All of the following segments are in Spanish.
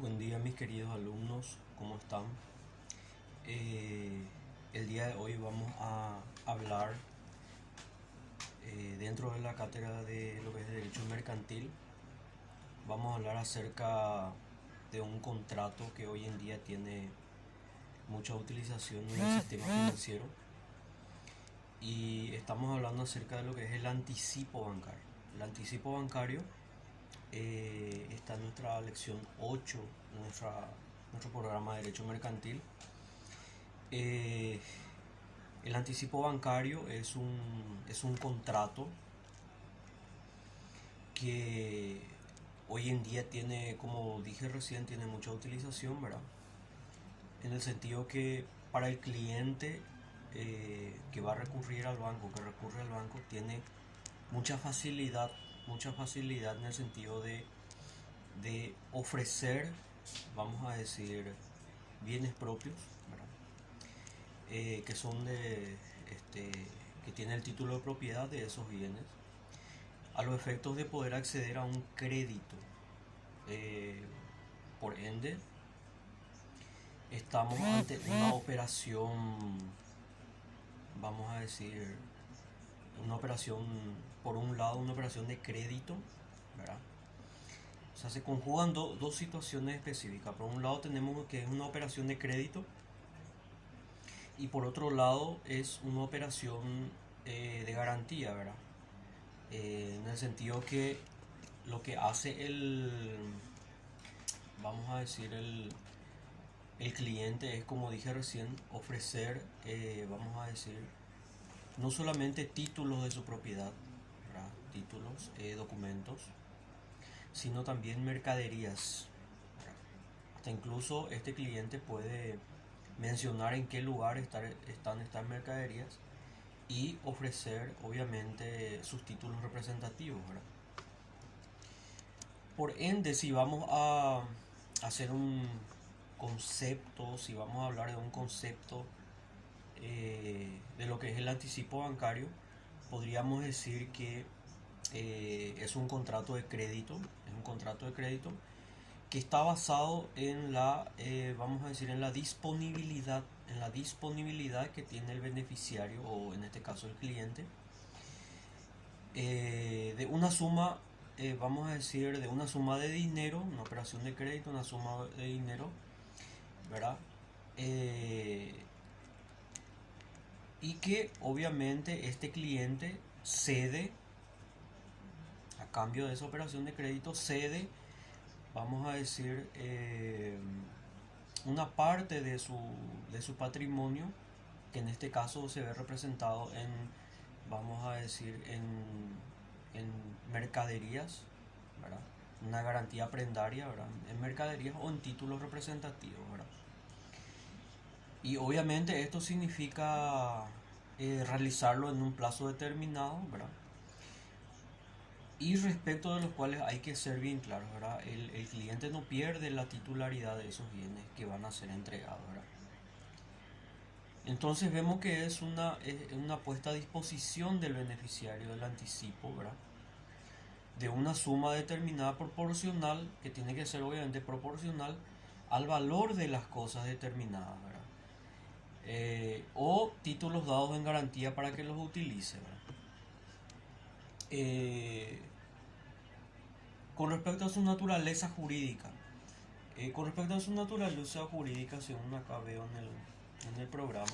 Buen día mis queridos alumnos, ¿cómo están? El día de hoy vamos a hablar dentro de la cátedra de lo que es Derecho Mercantil. Vamos a hablar acerca de un contrato que hoy en día tiene mucha utilización en el sistema financiero y estamos hablando acerca de lo que es el anticipo bancario. El anticipo bancario está en nuestra lección 8, nuestro programa de Derecho Mercantil. Eh, el anticipo bancario es un contrato que hoy en día tiene, como dije recién, tiene mucha utilización, ¿verdad? En el sentido que para el cliente que va a recurrir al banco, que recurre al banco, tiene mucha facilidad, mucha facilidad en el sentido de ofrecer, vamos a decir, bienes propios, ¿verdad? Que son que tiene el título de propiedad de esos bienes, a los efectos de poder acceder a un crédito. Eh, por ende, estamos ante una operación, vamos a decir, una operación, por un lado, una operación de crédito, ¿verdad? O sea, se conjugan dos situaciones específicas. Por un lado tenemos que es una operación de crédito y por otro lado es una operación de garantía, ¿verdad? En el sentido que lo que hace vamos a decir, el cliente es, como dije recién, ofrecer, vamos a decir, no solamente títulos de su propiedad, ¿verdad? Títulos, documentos, sino también mercaderías, ¿verdad? Hasta incluso este cliente puede mencionar en qué lugar están estas mercaderías y ofrecer obviamente sus títulos representativos, ¿verdad? Por ende, si vamos a hacer un concepto, si vamos a hablar de un concepto de lo que es el anticipo bancario, podríamos decir que es un contrato de crédito, es un contrato de crédito que está basado en vamos a decir, en la disponibilidad que tiene el beneficiario o en este caso el cliente, de una suma, vamos a decir, de una suma de dinero, una operación de crédito, una suma de dinero, ¿verdad? Eh, y que obviamente este cliente cede, a cambio de esa operación de crédito, cede, vamos a decir, una parte de su patrimonio, que en este caso se ve representado vamos a decir, en mercaderías, ¿verdad? Una garantía prendaria, ¿verdad? En mercaderías o en títulos representativos, ¿verdad? Y obviamente esto significa realizarlo en un plazo determinado, ¿verdad? Y respecto de los cuales hay que ser bien claros, ¿verdad? El cliente no pierde la titularidad de esos bienes que van a ser entregados, ¿verdad? Entonces vemos que es una puesta a disposición del beneficiario del anticipo, ¿verdad? De una suma determinada proporcional, que tiene que ser obviamente proporcional al valor de las cosas determinadas, ¿verdad? O títulos dados en garantía para que los utilice, ¿verdad? Eh, con respecto a su naturaleza jurídica, según acá veo en el programa,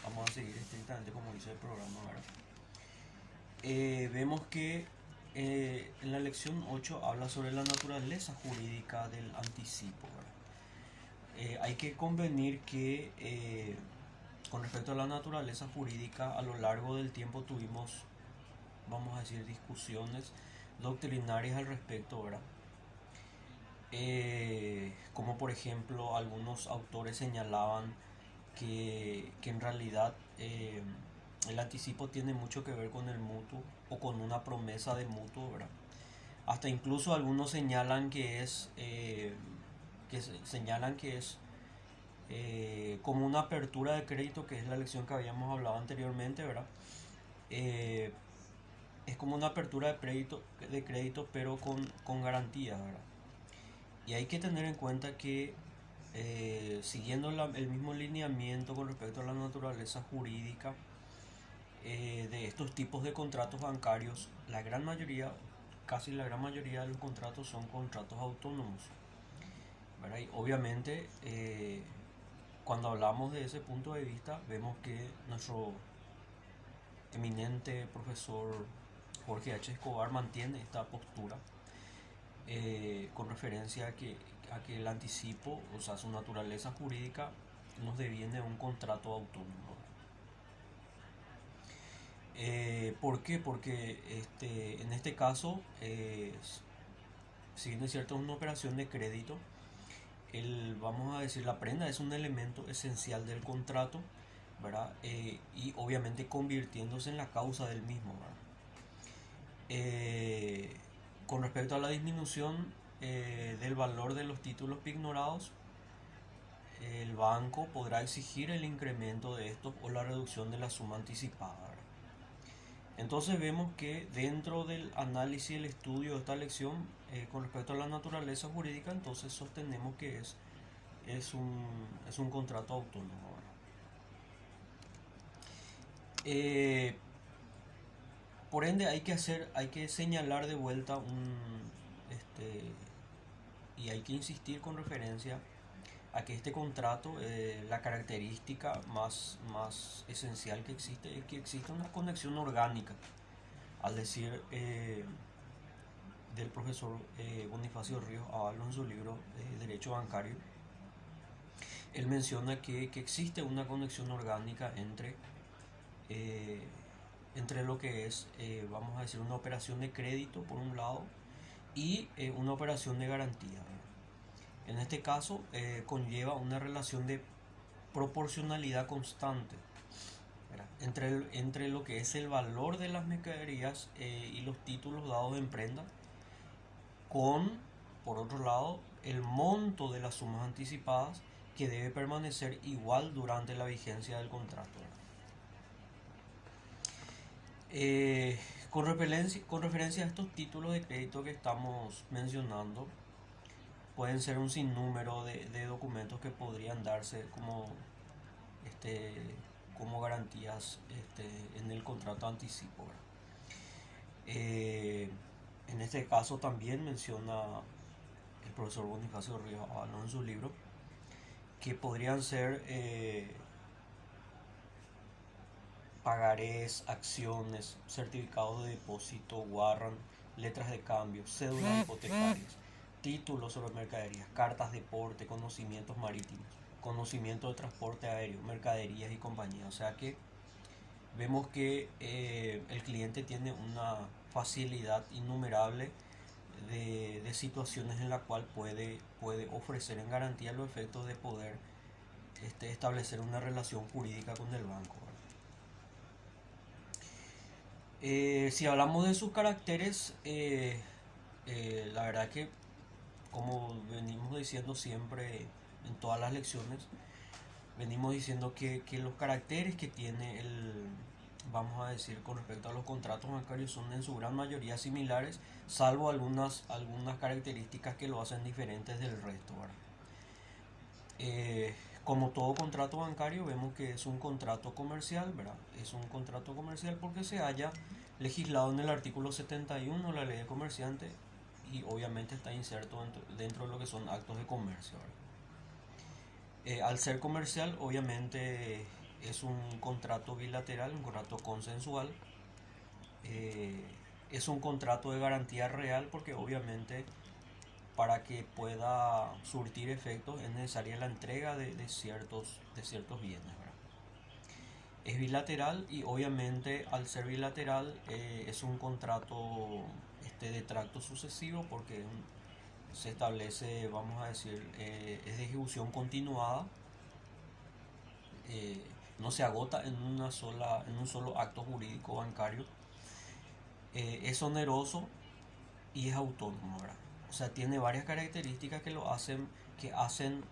vamos a seguir estrictamente como dice el programa, ¿verdad? Vemos que en la lección 8 habla sobre la naturaleza jurídica del anticipo, ¿verdad? Hay que convenir que con respecto a la naturaleza jurídica, a lo largo del tiempo tuvimos, vamos a decir, discusiones doctrinarias al respecto, ¿verdad? Como por ejemplo algunos autores señalaban que en realidad el anticipo tiene mucho que ver con el mutuo o con una promesa de mutuo, ¿verdad? Hasta incluso algunos señalan que es como una apertura de crédito, que es la lección que habíamos hablado anteriormente, ¿verdad? Eh, es como una apertura de crédito pero con garantías, ¿verdad? Y hay que tener en cuenta que siguiendo el mismo lineamiento con respecto a la naturaleza jurídica de estos tipos de contratos bancarios, la gran mayoría, casi la gran mayoría de los contratos son contratos autónomos, ¿verdad? Y obviamente cuando hablamos de ese punto de vista vemos que nuestro eminente profesor Jorge H. Escobar mantiene esta postura con referencia a que el anticipo, o sea, su naturaleza jurídica, nos deviene un contrato autónomo. ¿Por qué? Porque en este caso, si bien es cierto, es una operación de crédito, vamos a decir, la prenda es un elemento esencial del contrato, ¿verdad? Y obviamente convirtiéndose en la causa del mismo, ¿verdad? Con respecto a la disminución del valor de los títulos pignorados, el banco podrá exigir el incremento de estos o la reducción de la suma anticipada, ¿verdad? Entonces vemos que dentro del análisis y el estudio de esta lección con respecto a la naturaleza jurídica, entonces sostenemos que es un contrato autónomo, ¿verdad? Por ende hay que señalar de vuelta y hay que insistir con referencia a que este contrato, la característica más esencial que existe es que existe una conexión orgánica. Al decir del profesor Bonifacio Ríos Ábalos en su libro Derecho Bancario, él menciona que existe una conexión orgánica eh, entre lo que es, vamos a decir, una operación de crédito por un lado y una operación de garantía. En este caso conlleva una relación de proporcionalidad constante entre lo que es el valor de las mercaderías y los títulos dados en prenda con, por otro lado, el monto de las sumas anticipadas que debe permanecer igual durante la vigencia del contrato. Con referencia a estos títulos de crédito que estamos mencionando, pueden ser un sinnúmero de documentos que podrían darse este, como garantías en el contrato anticipo. En este caso también menciona el profesor Bonifacio Ríos Ábalos en su libro que podrían ser pagarés, acciones, certificados de depósito, warrant, letras de cambio, cédulas hipotecarias, títulos sobre mercaderías, cartas de porte, conocimientos marítimos, conocimiento de transporte aéreo, mercaderías y compañías. O sea que vemos que el cliente tiene una facilidad innumerable de situaciones en la cual puede ofrecer en garantía los efectos de poder establecer una relación jurídica con el banco. Si hablamos de sus caracteres, la verdad que como venimos diciendo siempre en todas las lecciones, venimos diciendo que los caracteres que tiene vamos a decir, con respecto a los contratos bancarios son en su gran mayoría similares, salvo algunas características que lo hacen diferentes del resto, ¿verdad? Como todo contrato bancario, vemos que es un contrato comercial, ¿verdad? Es un contrato comercial porque se halla legislado en el artículo 71 de la ley de comerciante y obviamente está inserto dentro de lo que son actos de comercio, ¿verdad? Al ser comercial, obviamente es un contrato bilateral, un contrato consensual. Es un contrato de garantía real porque obviamente para que pueda surtir efectos es necesaria la entrega de ciertos bienes, ¿verdad? Es bilateral y obviamente al ser bilateral es un contrato de tracto sucesivo porque se establece, vamos a decir, es de ejecución continuada, no se agota en un solo acto jurídico bancario, es oneroso y es autónomo, ¿verdad? O sea, tiene varias características que hacen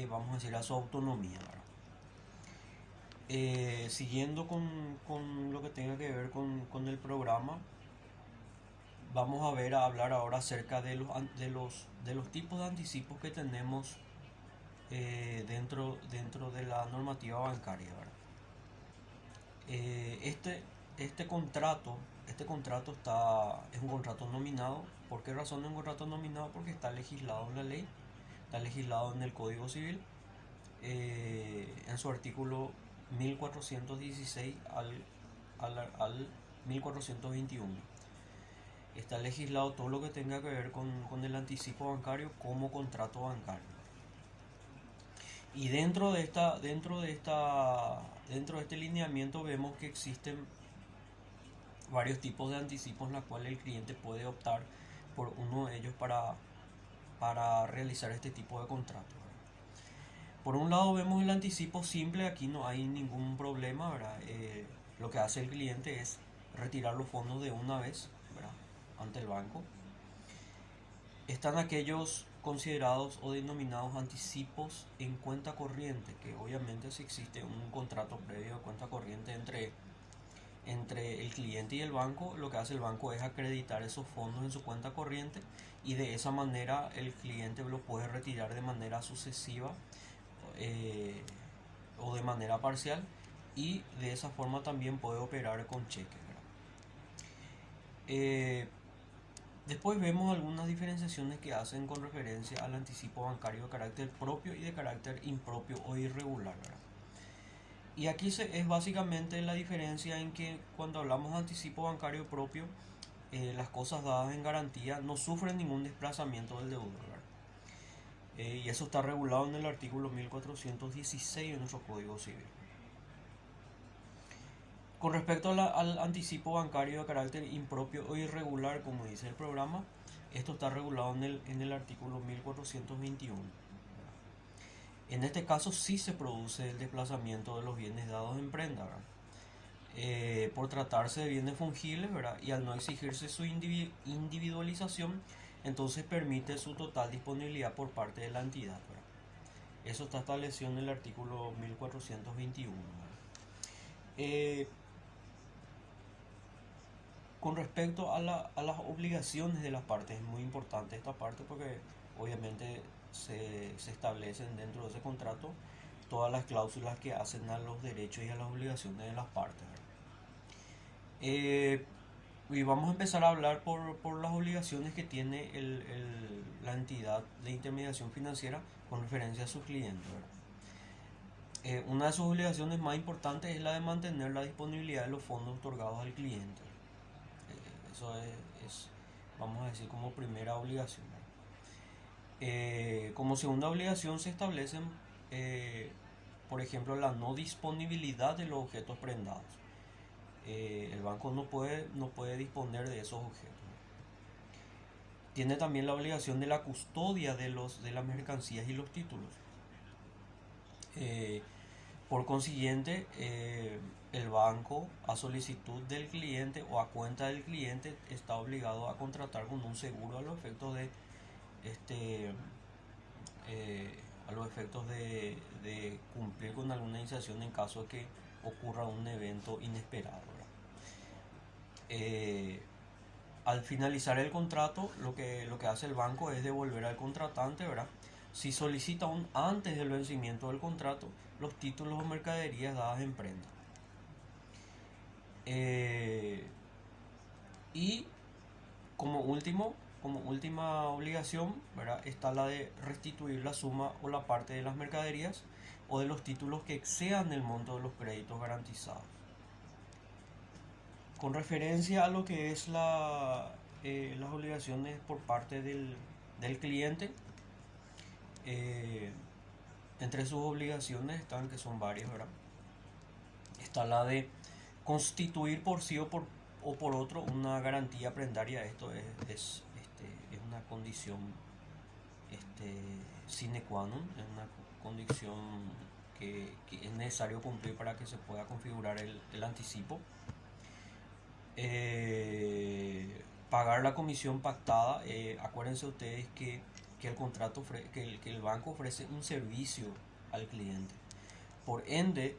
vamos a decir, a su autonomía, ¿verdad? Siguiendo con lo que tenga que ver con el programa, vamos a hablar ahora acerca de los tipos de anticipos que tenemos dentro de la normativa bancaria, ¿verdad? Eh, este, este contrato es un contrato nominado. ¿Por qué razón es un contrato nominado? Porque está legislado en la ley, está legislado en el Código Civil, en su artículo 1416 al 1421. Está legislado todo lo que tenga que ver con el anticipo bancario como contrato bancario. Y dentro de este lineamiento vemos que existen varios tipos de anticipos en los cuales el cliente puede optar por uno de ellos para realizar este tipo de contrato. Por un lado vemos el anticipo simple, aquí no hay ningún problema, ¿verdad? Lo que hace el cliente es retirar los fondos de una vez, ¿verdad?, ante el banco. Están aquellos considerados o denominados anticipos en cuenta corriente, que obviamente si existe un contrato previo de cuenta corriente entre el cliente y el banco, lo que hace el banco es acreditar esos fondos en su cuenta corriente y de esa manera el cliente lo puede retirar de manera sucesiva eh, o de manera parcial, y de esa forma también puede operar con cheques, ¿verdad? Eh, Después vemos algunas diferenciaciones que hacen con referencia al anticipo bancario de carácter propio y de carácter impropio o irregular, ¿verdad? Y aquí es básicamente la diferencia en que cuando hablamos de anticipo bancario propio, las cosas dadas en garantía no sufren ningún desplazamiento del deudor, ¿verdad? Y eso está regulado en el artículo 1416 de nuestro Código Civil. Con respecto al anticipo bancario de carácter impropio o irregular, como dice el programa, esto está regulado en el artículo 1421. En este caso sí se produce el desplazamiento de los bienes dados en prenda, ¿verdad? Por tratarse de bienes fungibles, ¿verdad?, y al no exigirse su individualización, entonces permite su total disponibilidad por parte de la entidad, ¿verdad? Eso está establecido en el artículo 1421, ¿verdad? Eh, Con respecto a las obligaciones de las partes, es muy importante esta parte porque obviamente se establecen dentro de ese contrato todas las cláusulas que hacen a los derechos y a las obligaciones de las partes, ¿verdad? Y vamos a empezar a hablar por las obligaciones que tiene la entidad de intermediación financiera con referencia a sus clientes, ¿verdad? Una de sus obligaciones más importantes es la de mantener la disponibilidad de los fondos otorgados al cliente. Eso es, vamos a decir, como primera obligación. Como segunda obligación se establecen, por ejemplo, la no disponibilidad de los objetos prendados. El banco no puede disponer de esos objetos. Tiene también la obligación de la custodia de las mercancías y los títulos. Eh, por consiguiente, el banco, a solicitud del cliente o a cuenta del cliente, está obligado a contratar con un seguro a los efectos de este a los efectos de cumplir con alguna iniciación en caso de que ocurra un evento inesperado, ¿verdad? Al finalizar el contrato, lo que hace el banco es devolver al contratante, ¿verdad?, si solicita aún antes del vencimiento del contrato, los títulos o mercaderías dadas en prenda. Y como última obligación, ¿verdad?, está la de restituir la suma o la parte de las mercaderías o de los títulos que excedan el monto de los créditos garantizados. Con referencia a lo que es las obligaciones por parte del cliente, entre sus obligaciones están, que son varias, ¿verdad? Está la de constituir por sí o por otro una garantía prendaria. Esto es una condición sine qua non, es una condición que es necesario cumplir para que se pueda configurar el anticipo. Pagar la comisión pactada. Acuérdense ustedes que el contrato que el banco ofrece un servicio al cliente. Por ende,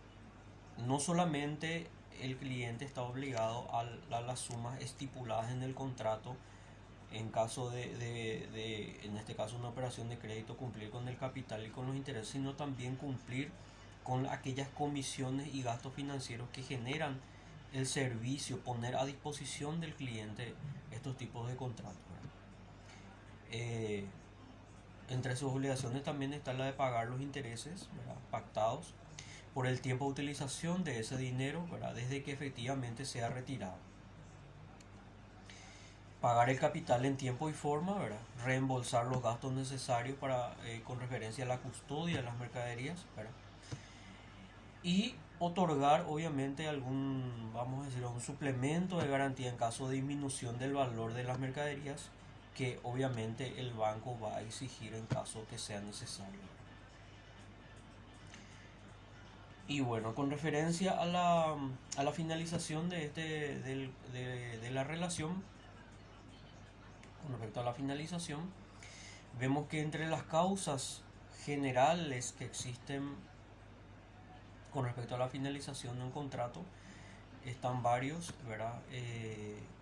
no solamente el cliente está obligado a las sumas estipuladas en el contrato en caso en este caso, una operación de crédito, cumplir con el capital y con los intereses, sino también cumplir con aquellas comisiones y gastos financieros que generan el servicio, poner a disposición del cliente estos tipos de contratos. Eh, Entre sus obligaciones también está la de pagar los intereses, ¿verdad?, pactados por el tiempo de utilización de ese dinero, ¿verdad?, desde que efectivamente sea retirado. Pagar el capital en tiempo y forma, ¿verdad?, reembolsar los gastos necesarios con referencia a la custodia de las mercaderías, ¿verdad?, y otorgar obviamente algún, vamos a decir, un suplemento de garantía en caso de disminución del valor de las mercaderías, que obviamente el banco va a exigir en caso que sea necesario. Y bueno, con referencia a la finalización de la relación, con respecto a la finalización, vemos que entre las causas generales que existen con respecto a la finalización de un contrato están varios, ¿verdad?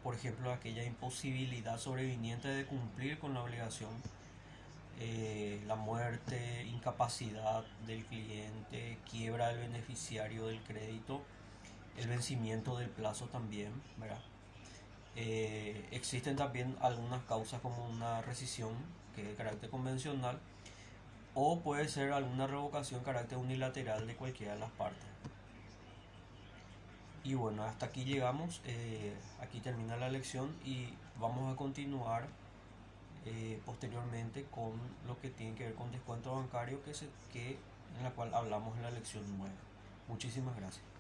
Por ejemplo, aquella imposibilidad sobreviniente de cumplir con la obligación, la muerte, incapacidad del cliente, quiebra del beneficiario del crédito, el vencimiento del plazo también, ¿verdad? Existen también algunas causas como una rescisión, que es de carácter convencional, o puede ser alguna revocación de carácter unilateral de cualquiera de las partes. Y bueno, hasta aquí llegamos, aquí termina la lección y vamos a continuar posteriormente con lo que tiene que ver con descuento bancario, en la cual hablamos en la lección 9. Muchísimas gracias.